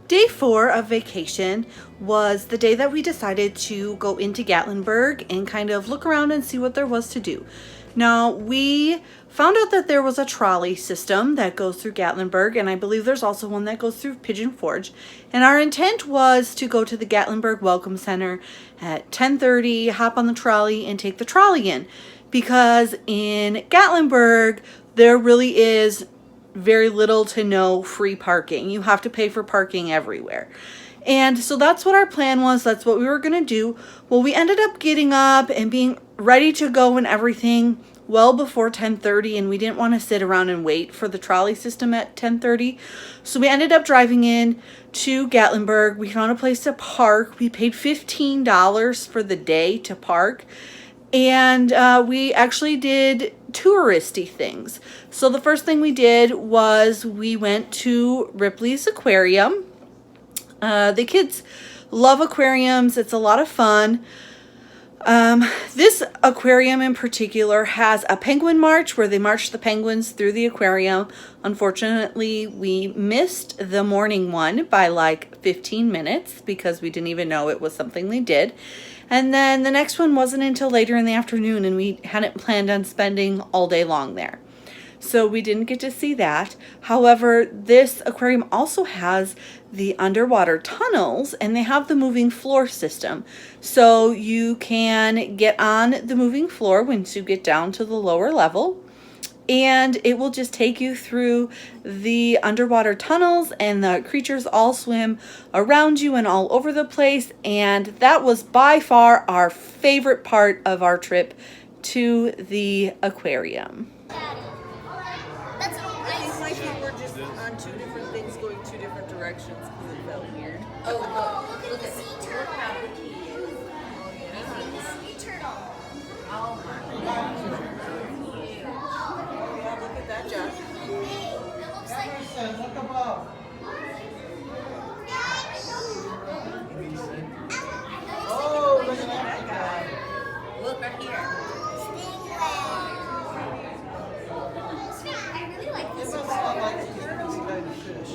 Day 4 of vacation was the day that we decided to go into Gatlinburg and kind of look around and see what there was to do. Now, we found out that there was a trolley system that goes through Gatlinburg, and I believe there's also one that goes through Pigeon Forge. And our intent was to go to the Gatlinburg Welcome Center at 10:30, hop on the trolley, and take the trolley in. Because in Gatlinburg, there really is very little to no free parking. You have to pay for parking everywhere. And so that's what our plan was. That's what we were going to do. Well, we ended up getting up and being ready to go and everything well before 10:30, and we didn't want to sit around and wait for the trolley system at 10:30. So we ended up driving in to Gatlinburg. We found a place to park. We paid $15 for the day to park. And we actually did touristy things. So the first thing we did was we went to Ripley's Aquarium. The kids love aquariums. It's a lot of fun. This aquarium in particular has a penguin march where they march the penguins through the aquarium. Unfortunately, we missed the morning one by like 15 minutes because we didn't even know it was something they did. And then the next one wasn't until later in the afternoon, and we hadn't planned on spending all day long there. So we didn't get to see that. However, this aquarium also has the underwater tunnels, and they have the moving floor system. So you can get on the moving floor once you get down to the lower level, and it will just take you through the underwater tunnels, and the creatures all swim around you and all over the place. And that was by far our favorite part of our trip to the aquarium. I think we're just on two different things going two different directions because it felt weird. Oh, look at the sea turtle. Sea turtle. Oh my God. Yeah, look at that, Josh. It looks like... Look above. Oh, look at that guy. Look right here. I really like It this must one. not like this kind of fish.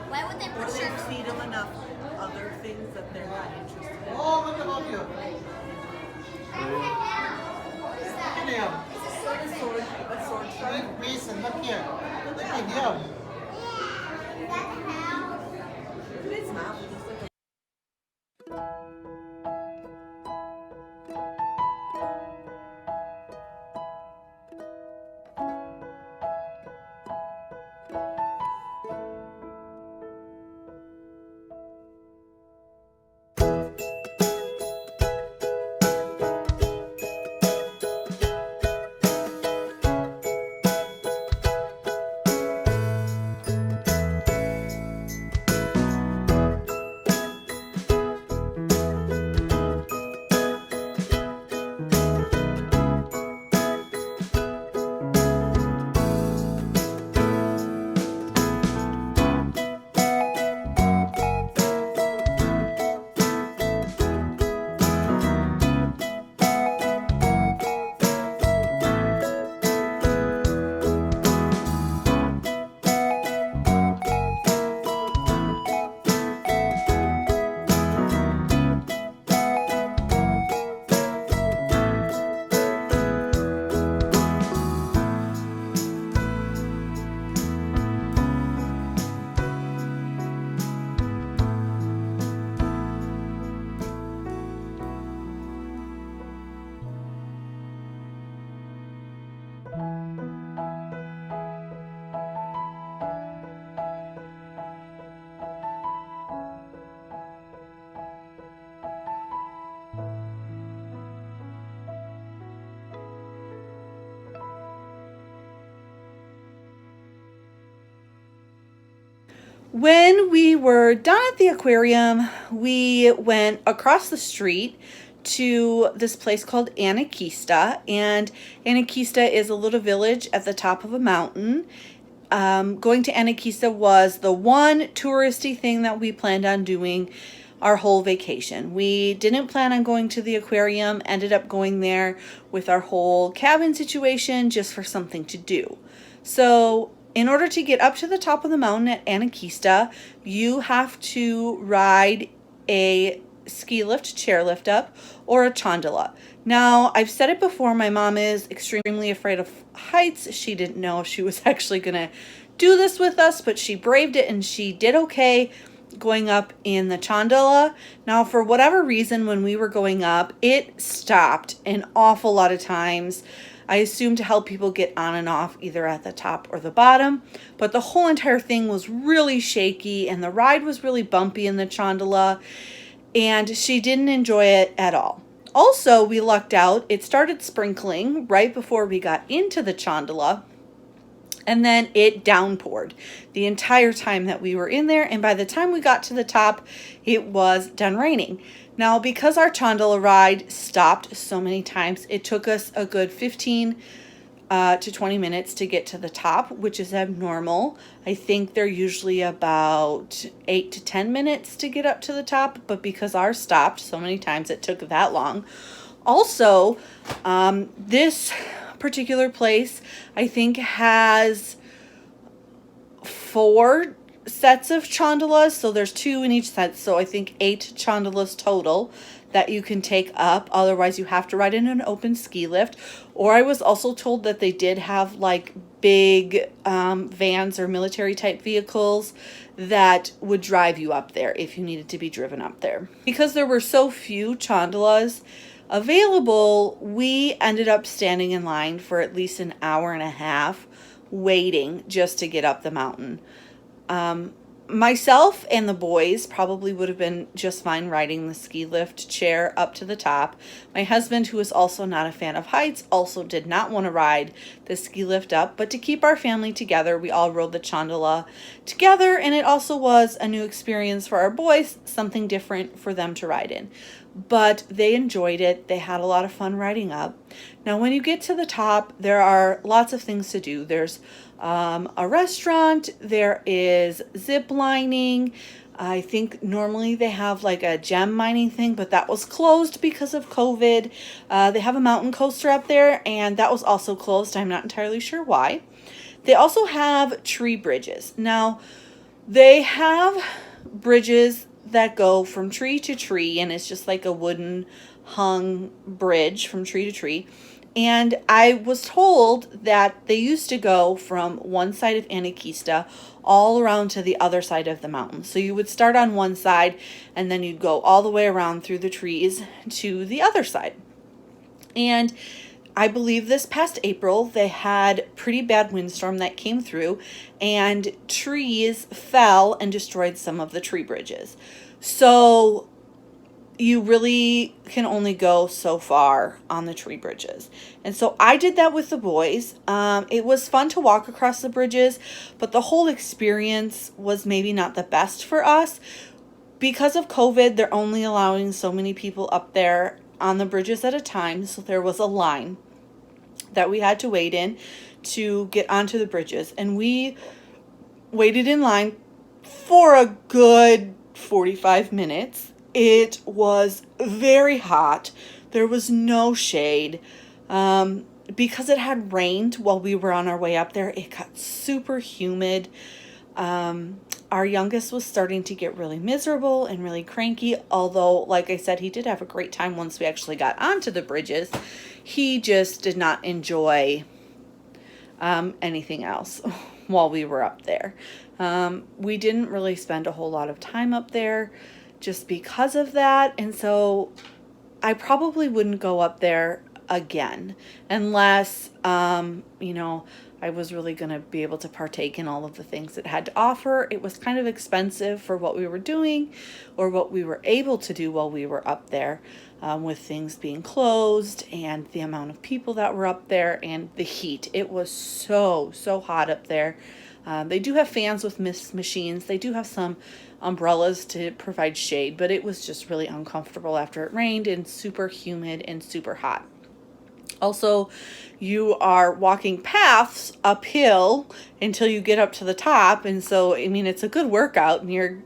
Why would they But put they sharks? feed them enough other things that they're not interested in. Oh, look above you. What is Look that? at him. It's like a sword shark. Big Mason, look here. Look at him. It's not. It's just like a When we were done at the aquarium, we went across the street to this place called ANAKEESTA, and ANAKEESTA is a little village at the top of a mountain. Going to ANAKEESTA was the one touristy thing that we planned on doing our whole vacation. We didn't plan on going to the aquarium, ended up going there with our whole cabin situation just for something to do. So In order to get up to the top of the mountain at ANAKEESTA, you have to ride a ski lift, chair lift up, or a gondola. Now, I've said it before, my mom is extremely afraid of heights. She didn't know if she was actually gonna do this with us, but she braved it and she did okay going up in the gondola. Now, for whatever reason, when we were going up, it stopped an awful lot of times. I assume to help people get on and off either at the top or the bottom, but the whole entire thing was really shaky and the ride was really bumpy in the gondola, and she didn't enjoy it at all. Also, we lucked out. It started sprinkling right before we got into the gondola, and then it downpoured the entire time that we were in there, and by the time we got to the top, it was done raining. Now, because our gondola ride stopped so many times, it took us a good 15 to 20 minutes to get to the top, which is abnormal. I think they're usually about 8 to 10 minutes to get up to the top, but because ours stopped so many times, it took that long. Also, this particular place, I think, has 4 sets of chondalas, so there's 2 in each set, so I think 8 chondalas total that you can take up. Otherwise, you have to ride in an open ski lift. Or I was also told that they did have like big vans or military type vehicles that would drive you up there if you needed to be driven up there. Because there were so few chondalas available, we ended up standing in line for at least an hour and a half waiting just to get up the mountain. Myself and the boys probably would have been just fine riding the ski lift chair up to the top. My husband, who is also not a fan of heights, also did not want to ride the ski lift up, but to keep our family together, we all rode the gondola together, and it also was a new experience for our boys, something different for them to ride in. But they enjoyed it. They had a lot of fun riding up. Now, when you get to the top, there are lots of things to do. There's a restaurant, there is zip lining. I think normally they have like a gem mining thing, but that was closed because of COVID. They have a mountain coaster up there, and that was also closed. I'm not entirely sure why. They also have tree bridges. Now, they have bridges that go from tree to tree, and it's just like a wooden hung bridge from tree to tree. And I was told that they used to go from one side of ANAKEESTA all around to the other side of the mountain. So you would start on one side and then you'd go all the way around through the trees to the other side. And I believe this past April, they had pretty bad windstorm that came through and trees fell and destroyed some of the tree bridges. So you really can only go so far on the tree bridges. And so I did that with the boys. It was fun to walk across the bridges, but the whole experience was maybe not the best for us. Because of COVID, they're only allowing so many people up there on the bridges at a time. So there was a line that we had to wait in to get onto the bridges. And we waited in line for a good 45 minutes. It was very hot. There was no shade. Because it had rained while we were on our way up there, it got super humid. Our youngest was starting to get really miserable and really cranky. Although, like I said, he did have a great time once we actually got onto the bridges. He just did not enjoy anything else while we were up there. We didn't really spend a whole lot of time up there just because of that, and so I probably wouldn't go up there again unless you know, I was really going to be able to partake in all of the things it had to offer. It was kind of expensive for what we were doing or what we were able to do while we were up there, with things being closed and the amount of people that were up there and the heat. It was so hot up there. They do have fans with mist machines. They do have some umbrellas to provide shade, but it was just really uncomfortable after it rained and super humid and super hot. Also, you are walking paths uphill until you get up to the top, and so, I mean, it's a good workout, and you're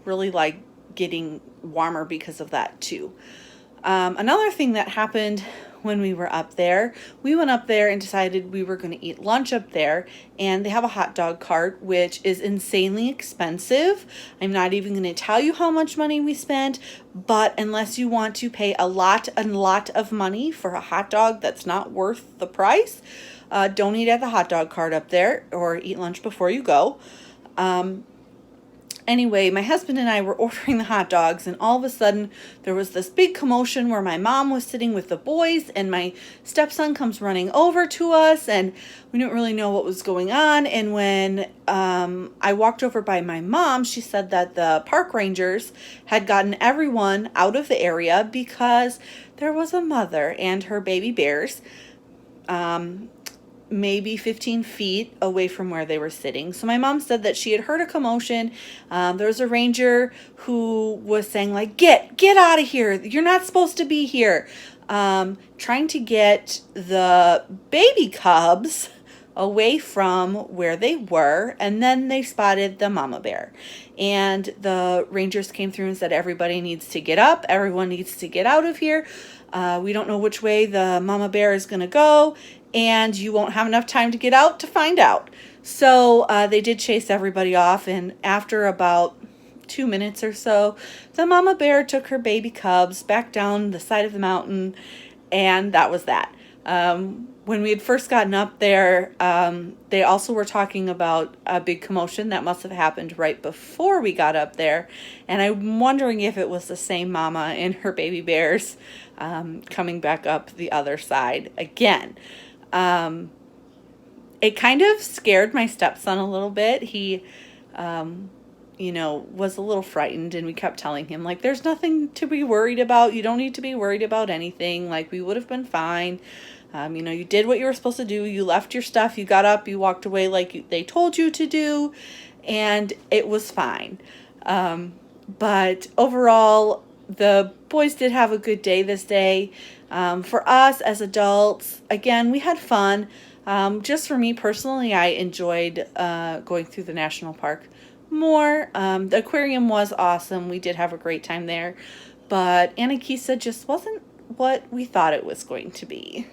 really like getting warmer because of that too. Another thing that happened when we were up there. We went up there and decided we were going to eat lunch up there, and they have a hot dog cart, which is insanely expensive. I'm not even going to tell you how much money we spent, but unless you want to pay a lot of money for a hot dog that's not worth the price, don't eat at the hot dog cart up there, or eat lunch before you go. Anyway, my husband and I were ordering the hot dogs, and all of a sudden there was this big commotion where my mom was sitting with the boys, and my stepson comes running over to us, and we didn't really know what was going on. And when I walked over by my mom, she said that the park rangers had gotten everyone out of the area because there was a mother and her baby bears maybe 15 feet away from where they were sitting. So my mom said that she had heard a commotion. There was a ranger who was saying, like, get out of here. You're not supposed to be here. Trying to get the baby cubs away from where they were, and then they spotted the mama bear. And the rangers came through and said, everybody needs to get up. Everyone needs to get out of here. We don't know which way the mama bear is going to go, and you won't have enough time to get out to find out. So they did chase everybody off, and after about 2 minutes or so, the mama bear took her baby cubs back down the side of the mountain, and that was that. When we had first gotten up there, they also were talking about a big commotion that must have happened right before we got up there, and I'm wondering if it was the same mama and her baby bears coming back up the other side again. It kind of scared my stepson a little bit. He, was a little frightened, and we kept telling him, like, there's nothing to be worried about. You don't need to be worried about anything. Like, we would have been fine. You did what you were supposed to do. You left your stuff. You got up. You walked away like they told you to do, and it was fine. But overall, the boys did have a good day this day. For us as adults, again, we had fun. Just for me personally, I enjoyed going through the national park more. The aquarium was awesome. We did have a great time there. But ANAKEESTA just wasn't what we thought it was going to be.